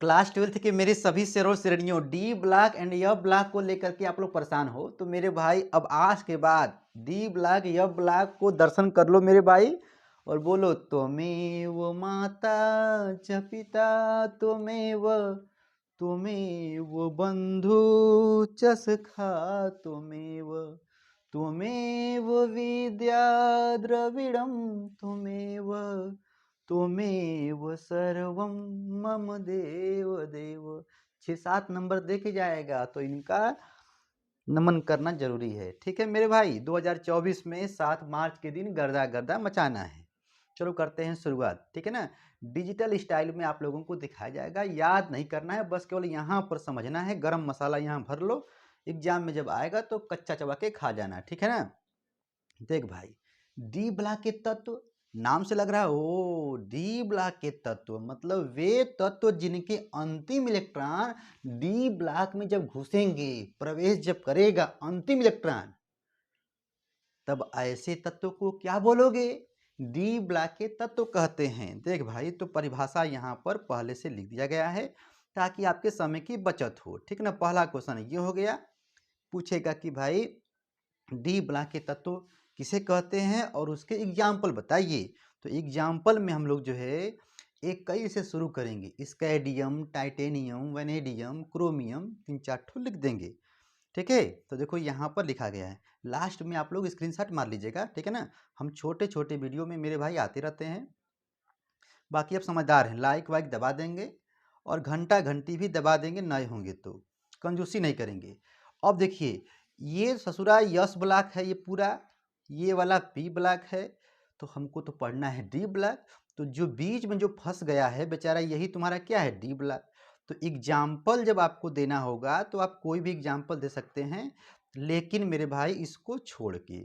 Class 12th के मेरे सभी शेरों श्रेणियों D block and F block को लेकर के आप लोग परेशान हो तो मेरे भाई अब आज के बाद डी ब्लॉक एफ ब्लॉक को दर्शन कर लो मेरे भाई और बोलो त्वमेव माता च पिता त्वमेव बंधु च सखा त्वमेव त्वमेव विद्या द्रविड़ं त्वमेव सर्वं मम देव देव। 6-7 नंबर देके जाएगा तो इनका नमन करना जरूरी है। ठीक है मेरे भाई, 2024 में 7 मार्च के दिन गर्दा गर्दा मचाना है। चलो करते हैं शुरुआत, ठीक है ना। डिजिटल स्टाइल में आप लोगों को दिखाया जाएगा, याद नहीं करना है, बस केवल यहाँ पर समझना है। गरम मसाला यहाँ भर लो, एग्जाम में जब आएगा तो कच्चा चबा के खा जाना, ठीक है ना। देख भाई, डी ब्लॉक के तत्व नाम से लग रहा है ओ डी ब्लॉक के तत्व मतलब वे तत्व जिनके अंतिम इलेक्ट्रॉन डी ब्लॉक में जब घुसेंगे, प्रवेश जब करेगा अंतिम इलेक्ट्रॉन, तब ऐसे तत्व को क्या बोलोगे? डी ब्लॉक के तत्व कहते हैं। देख भाई, तो परिभाषा यहाँ पर पहले से लिख दिया गया है ताकि आपके समय की बचत हो, ठीक ना। पहला क्वेश्चन ये हो गया, पूछेगा कि भाई डी ब्लॉक के तत्व किसे कहते हैं और उसके एग्जाम्पल बताइए। तो एग्जाम्पल में हम लोग जो है एक कई से शुरू करेंगे, स्कैडियम, टाइटेनियम, वैनेडियम, क्रोमियम, 3-4 ठो लिख देंगे, ठीक है। तो देखो यहाँ पर लिखा गया है, लास्ट में आप लोग स्क्रीनशॉट मार लीजिएगा, ठीक है ना। हम छोटे छोटे वीडियो में मेरे भाई आते रहते हैं। बाकी आप समझदार हैं, लाइक वाइक दबा देंगे और घंटा घंटी भी दबा देंगे, नए होंगे तो कंजूसी नहीं करेंगे। अब देखिए, ये ससुरा यस ब्लॉक है, ये पूरा ये वाला पी ब्लॉक है, तो हमको तो पढ़ना है डी ब्लॉक। तो जो बीच में जो फंस गया है बेचारा, यही तुम्हारा क्या है, डी ब्लॉक। तो एग्जाम्पल जब आपको देना होगा तो आप कोई भी एग्जाम्पल दे सकते हैं, लेकिन मेरे भाई इसको छोड़ के,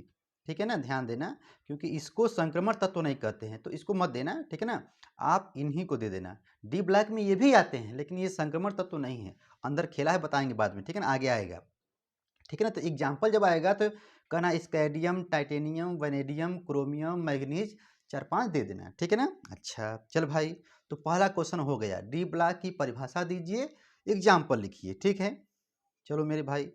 ठीक है ना, ध्यान देना, क्योंकि इसको संक्रमण तत्व नहीं कहते हैं तो इसको मत देना, ठीक है ना। आप इन्हीं को दे देना। डी ब्लॉक में ये भी आते हैं लेकिन ये संक्रमण तत्व नहीं है, अंदर खेला है, बताएंगे बाद में, ठीक है ना, आगे आएगा, ठीक है ना। तो एग्जाम्पल जब आएगा तो कहना स्कैडियम, टाइटेनियम, वैनेडियम, क्रोमियम, मैग्नीज, 4-5 दे देना, ठीक है ना। अच्छा चल भाई, तो पहला क्वेश्चन हो गया, डी ब्लॉक की परिभाषा दीजिए, एग्जाम्पल लिखिए, ठीक है। चलो मेरे भाई,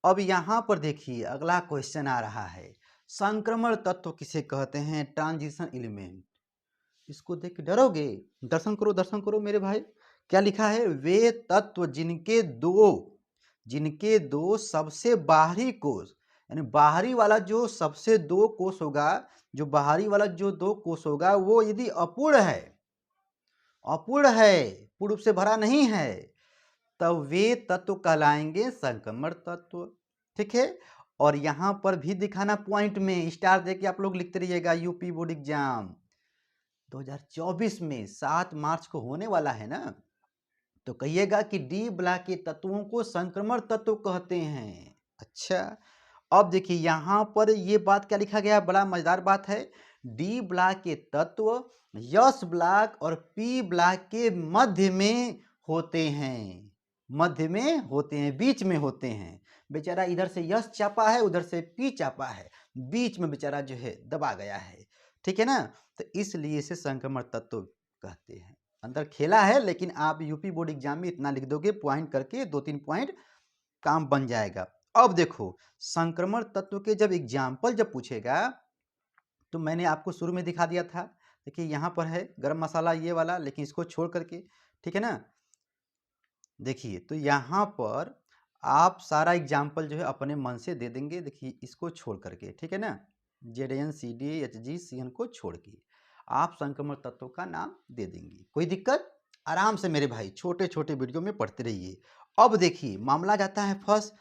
अब यहाँ पर देखिए अगला क्वेश्चन आ रहा है, संक्रमण तत्व किसे कहते हैं, ट्रांजिशन एलिमेंट। इसको देख के डरोगे? दर्शन करो मेरे भाई, क्या लिखा है, वे तत्व जिनके दो सबसे बाहरी कोष, यानी बाहरी वाला जो सबसे दो कोष होगा, जो बाहरी वाला जो दो कोष होगा वो यदि अपूर्ण है, पूर्ण रूप से भरा नहीं है, तब वे तत्व कहलाएंगे संक्रमण तत्व, ठीक है। और यहां पर भी दिखाना पॉइंट में स्टार देके आप लोग लिखते रहिएगा, यूपी बोर्ड एग्जाम 2024 में 7 मार्च को होने वाला है ना, तो कहिएगा कि डी ब्लॉक के तत्वों को संक्रमण तत्व कहते हैं। अच्छा, अब देखिए यहां पर ये बात क्या लिखा गया, बड़ा मजेदार बात है, डी ब्लॉक के तत्व यस ब्लॉक और पी ब्लॉक के मध्य में होते हैं, बीच में होते हैं। बेचारा इधर से यस चापा है, उधर से पी चापा है, बीच में बेचारा जो है दबा गया है, ठीक है ना। तो इसलिए इसे संक्रमण तत्व कहते हैं। अंदर खेला है, लेकिन आप यूपी बोर्ड एग्जाम में इतना लिख दोगे पॉइंट करके, 2-3 पॉइंट, काम बन जाएगा। अब देखो, संक्रमण तत्व के जब एग्जाम्पल जब पूछेगा, तो मैंने आपको शुरू में दिखा दिया था, देखिए यहाँ पर है गरम मसाला ये वाला, लेकिन इसको छोड़ करके, ठीक है ना। देखिए तो यहाँ पर आप सारा एग्जाम्पल जो है अपने मन से दे देंगे, देखिए इसको छोड़ करके, ठीक है ना, Z C D H G C N को छोड़ के आप संक्रमण तत्वों का नाम दे देंगे, कोई दिक्कत, आराम से मेरे भाई छोटे छोटे वीडियो में पढ़ते रहिए। अब देखिए मामला जाता है फर्स्ट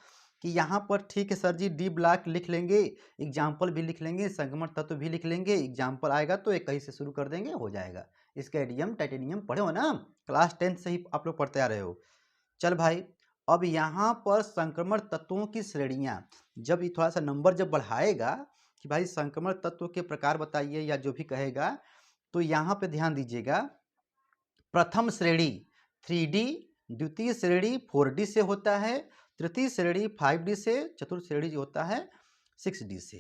कि यहाँ पर ठीक है सर जी, डी ब्लॉक लिख लेंगे, एग्जाम्पल भी लिख लेंगे, संक्रमण तत्व भी लिख लेंगे, एग्जाम्पल आएगा तो एक कहीं से शुरू कर देंगे, हो जाएगा। स्कैडियम, टाइटेनियम पढ़े हो ना, क्लास 10 से ही आप लोग पढ़ते आ रहे हो। चल भाई, अब यहाँ पर संक्रमण तत्वों की श्रेणियां, जब ये थोड़ा सा नंबर जब बढ़ाएगा कि भाई संक्रमण तत्व के प्रकार बताइए या जो भी कहेगा, तो यहाँ पे ध्यान दीजिएगा, प्रथम श्रेणी 3D, द्वितीय श्रेणी 4D से होता है, तृतीय श्रेणी 5D से, चतुर्थ श्रेणी जो होता है 6D से।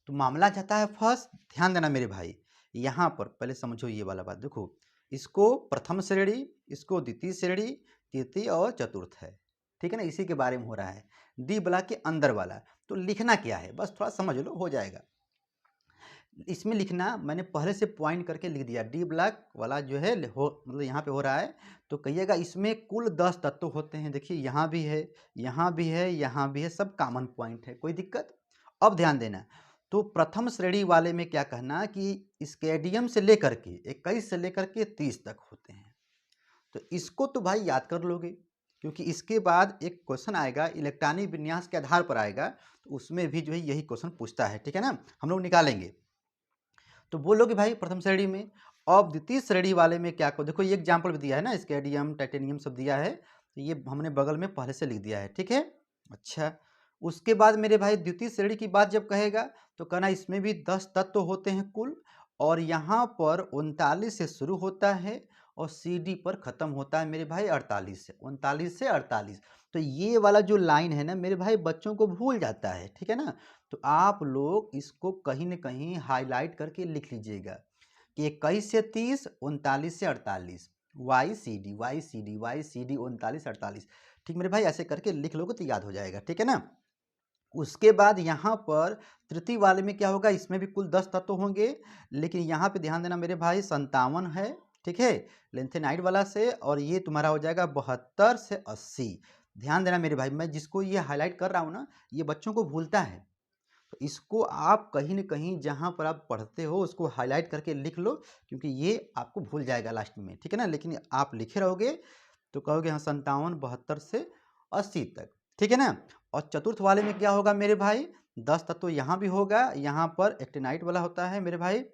तो मामला जाता है फर्स्ट, ध्यान देना मेरे भाई, यहाँ पर पहले समझो ये वाला बात, देखो इसको प्रथम श्रेणी, इसको द्वितीय श्रेणी, तृतीय और चतुर्थ है, ठीक है ना, इसी के बारे में हो रहा है, डी ब्लॉक के अंदर वाला। तो लिखना क्या है बस थोड़ा समझ लो, हो जाएगा। इसमें लिखना मैंने पहले से पॉइंट करके लिख दिया, डी ब्लॉक वाला जो है हो मतलब यहाँ पे हो रहा है। तो कहिएगा इसमें कुल 10 तत्व होते हैं, देखिए यहाँ भी है, यहाँ भी है, यहाँ भी है, सब कॉमन पॉइंट है, कोई दिक्कत। अब ध्यान देना, तो प्रथम श्रेणी वाले में क्या कहना कि स्केडियम से लेकर के 21 से लेकर के 30 तक होते हैं। तो इसको तो भाई याद कर लोगे, क्योंकि इसके बाद एक क्वेश्चन आएगा इलेक्ट्रॉनिक विन्यास के आधार पर आएगा, तो उसमें भी जो है यही क्वेश्चन पूछता है, ठीक है ना, हम लोग निकालेंगे। तो बोलोगे भाई प्रथम श्रेणी में। अब द्वितीय श्रेणी वाले में क्या को देखो, ये एग्जाम्पल भी दिया है ना, स्केडियम टाइटेनियम सब दिया है, तो ये हमने बगल में पहले से लिख दिया है, ठीक है। अच्छा, उसके बाद मेरे भाई द्वितीय श्रेणी की बात जब कहेगा तो कहना इसमें भी 10 तत्व होते हैं कुल, और यहाँ पर 39 से शुरू होता है और CD पर ख़त्म होता है मेरे भाई 48 से, 39 से 48। तो ये वाला जो लाइन है ना मेरे भाई बच्चों को भूल जाता है, ठीक है ना। तो आप लोग इसको कहीं न कहीं हाईलाइट करके लिख लीजिएगा कि 21 से 30, 39 से 48, YCD YCD YCD 39 48, ठीक मेरे भाई, ऐसे करके लिख लोगे तो याद हो जाएगा, ठीक है ना। उसके बाद यहाँ पर तृतीय वाले में क्या होगा, इसमें भी कुल 10 तत्व होंगे, लेकिन यहाँ पे ध्यान देना मेरे भाई 57 है, ठीक है, लेंथेनाइड वाला से, और ये तुम्हारा हो जाएगा 72 से 80। ध्यान देना मेरे भाई, मैं जिसको ये हाईलाइट कर रहा हूँ ना, ये बच्चों को भूलता है, तो इसको आप कहीं न कहीं जहाँ पर आप पढ़ते हो उसको हाईलाइट करके लिख लो, क्योंकि ये आपको भूल जाएगा लास्ट में, ठीक है ना। लेकिन आप लिखे रहोगे तो कहोगे हाँ 57, 72 से 80 तक, ठीक है ना। और चतुर्थ वाले में क्या होगा मेरे भाई, 10 तत्व तो यहाँ भी होगा, यहाँ पर एक्टिनाइट वाला होता है मेरे भाई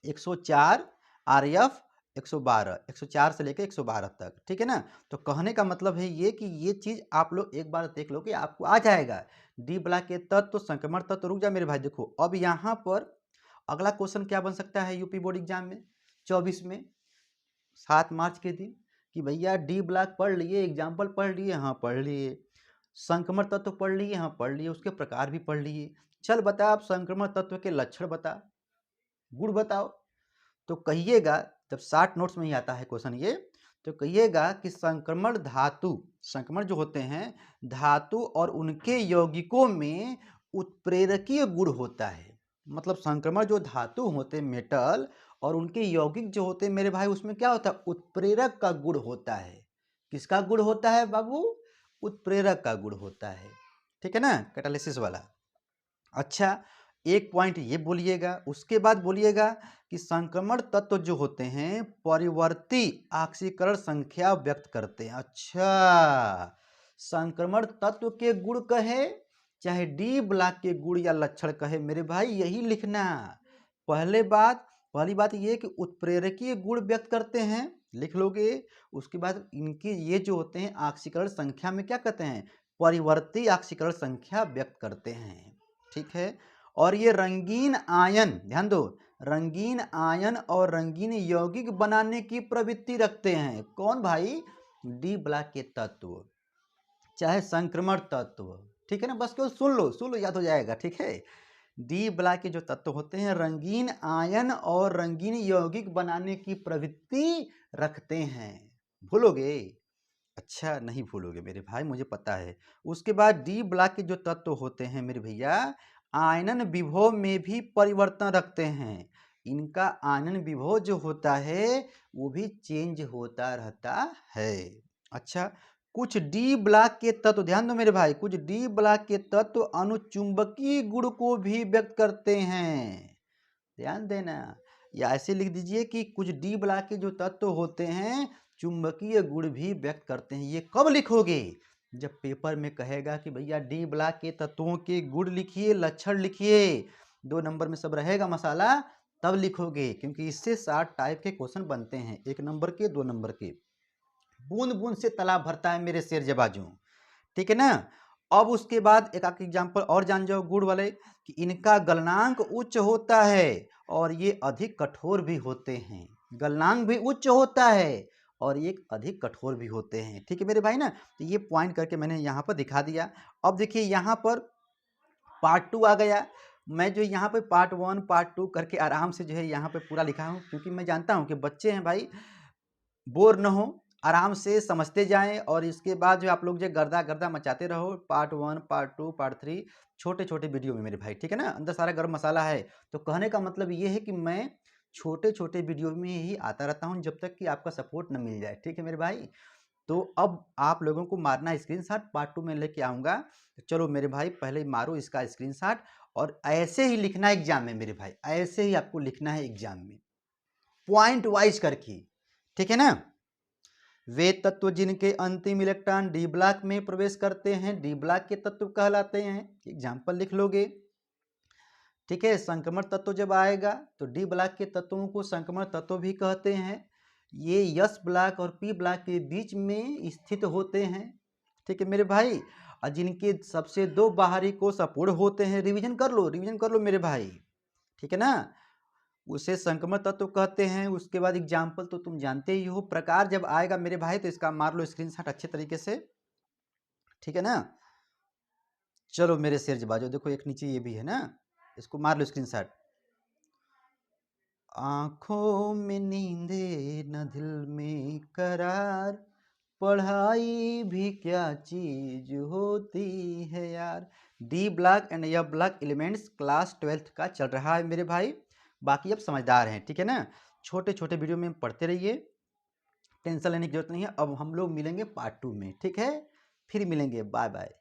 104, RF 112, 104 से लेकर 112 तक, ठीक है ना। तो कहने का मतलब है ये कि ये चीज़ आप लोग एक बार देख लो कि आपको आ जाएगा। डी ब्लॉक के तत्व, संक्रमण तत्व, रुक जा मेरे भाई, देखो अब यहाँ पर अगला क्वेश्चन क्या बन सकता है यूपी बोर्ड एग्जाम में 24 में 7 मार्च के दिन, कि भैया डी ब्लॉक पढ़ लिए, एग्जाम्पल पढ़ लिए, हाँ पढ़ लिए, संक्रमण तत्व पढ़ लिए, हाँ पढ़ लिए, उसके प्रकार भी पढ़ लिए, चल बता आप संक्रमण तत्व के लक्षण बता, गुण बताओ। तो कहिएगा, जब 60 नोट्स में ही आता है क्वेश्चन ये, तो कहिएगा कि संक्रमण धातु, संक्रमण जो होते हैं धातु और उनके यौगिकों में उत्प्रेरकीय गुण होता है। मतलब संक्रमण जो धातु होते हैं मेटल और उनके यौगिक जो होते हैं मेरे भाई, उसमें क्या होता है, उत्प्रेरक का गुण होता है। किसका गुण होता है बाबू, उत्प्रेरक का गुण होता है, ठीक है ना, कैटालिसिस वाला। अच्छा, एक पॉइंट ये बोलिएगा, उसके बाद बोलिएगा कि संक्रमण तत्व जो होते हैं परिवर्ती ऑक्सीकरण संख्या व्यक्त करते हैं। अच्छा, संक्रमण तत्व के गुण कहे चाहे डी ब्लॉक के गुण या लक्षण कहे मेरे भाई, यही लिखना। पहली बात ये कि उत्प्रेरकीय गुण व्यक्त करते हैं, लिख लोगे। उसके बाद इनके ये जो होते हैं ऑक्सीकरण संख्या में क्या कहते हैं, परिवर्ती ऑक्सीकरण संख्या व्यक्त करते हैं, ठीक है। और ये रंगीन आयन, ध्यान दो, रंगीन आयन और रंगीन यौगिक बनाने की प्रवृत्ति रखते हैं। कौन भाई, डी ब्लॉक के तत्व चाहे संक्रमण तत्व, ठीक है ना, बस केवल सुन लो याद हो जाएगा, ठीक है। डी ब्लॉक के जो तत्व होते हैं रंगीन आयन और रंगीन यौगिक बनाने की प्रवृत्ति रखते हैं, भूलोगे? अच्छा, नहीं भूलोगे मेरे भाई, मुझे पता है। उसके बाद डी ब्लॉक के जो तत्व होते हैं मेरे भैया, आयनन विभव में भी परिवर्तन रखते हैं। इनका आयनन विभव जो होता है वो भी चेंज होता रहता है। अच्छा, कुछ डी ब्लॉक के तत्व, ध्यान दो मेरे भाई, कुछ डी ब्लॉक के तत्व अनुचुंबकीय गुण को भी व्यक्त करते हैं, ध्यान देना। या ऐसे लिख दीजिए कि कुछ डी ब्लॉक के जो तत्व होते हैं चुंबकीय गुण भी व्यक्त करते हैं। ये कब लिखोगे, जब पेपर में कहेगा कि भैया डी ब्लॉक के तत्वों के गुण लिखिए, लक्षण लिखिए, 2 नंबर में सब रहेगा मसाला, तब लिखोगे, क्योंकि इससे 60 टाइप के क्वेश्चन बनते हैं, 1 नंबर के, 2 नंबर के। बूंद बूंद से तालाब भरता है मेरे शेर जबाजू, ठीक है ना। अब उसके बाद एक आख एग्जाम्पल और जान जाओ गुड़ वाले, कि इनका गलनांक उच्च होता है और ये अधिक कठोर भी होते हैं। गलनांक भी उच्च होता है और ये अधिक कठोर भी होते हैं, ठीक है मेरे भाई ना। तो ये पॉइंट करके मैंने यहाँ पर दिखा दिया। अब देखिए यहाँ पर पार्ट 2 आ गया। मैं जो यहाँ पे पार्ट 1 पार्ट 2 करके आराम से जो है यहाँ पे पूरा लिखा हूँ, क्योंकि मैं जानता हूँ कि बच्चे हैं भाई, बोर न हो, आराम से समझते जाएं और इसके बाद जो आप लोग जो गर्दा गर्दा मचाते रहो, पार्ट 1 पार्ट 2 पार्ट 3 छोटे छोटे वीडियो में मेरे भाई, ठीक है ना। अंदर सारा गरम मसाला है। तो कहने का मतलब ये है कि मैं छोटे छोटे वीडियो में ही आता रहता हूँ जब तक कि आपका सपोर्ट न मिल जाए, ठीक है मेरे भाई। तो अब आप लोगों को मारना स्क्रीनशॉट, पार्ट 2 में लेके आऊँगा। तो चलो मेरे भाई पहले मारो इसका स्क्रीनशॉट और ऐसे ही लिखना है एग्जाम में मेरे भाई, ऐसे ही आपको लिखना है एग्जाम में पॉइंट वाइज करके, ठीक है ना। वे तत्व जिनके अंतिम इलेक्ट्रॉन डी ब्लॉक में प्रवेश करते हैं डी ब्लॉक के तत्व कहलाते हैं। एग्जाम्पल लिख लोगे, ठीक है। संक्रमण तत्व जब आएगा तो डी ब्लॉक के तत्वों को संक्रमण तत्व भी कहते हैं। ये एस ब्लॉक और पी ब्लॉक के बीच में स्थित होते हैं, ठीक है मेरे भाई। और जिनके सबसे दो बाहरी कोष अपूर्ण होते हैं, रिवीजन कर लो, रिवीजन कर लो मेरे भाई, ठीक है ना। उसे संक्रमण तत्व कहते हैं। उसके बाद एग्जाम्पल तो तुम जानते ही हो। प्रकार जब आएगा मेरे भाई तो इसका मार लो स्क्रीनशॉट अच्छे तरीके से, ठीक है ना। चलो मेरे शेर जबाजो, देखो एक नीचे ये भी है ना, इसको मार लो स्क्रीनशॉट। आंखों में नींदे न दिल में करार, पढ़ाई भी क्या चीज होती है यार। D block and F block elements class 12th का चल रहा है मेरे भाई। बाकी अब समझदार हैं, ठीक है ना। छोटे छोटे वीडियो में पढ़ते रहिए, टेंशन लेने की जरूरत नहीं है। अब हम लोग मिलेंगे पार्ट 2 में, ठीक है। फिर मिलेंगे, बाय बाय।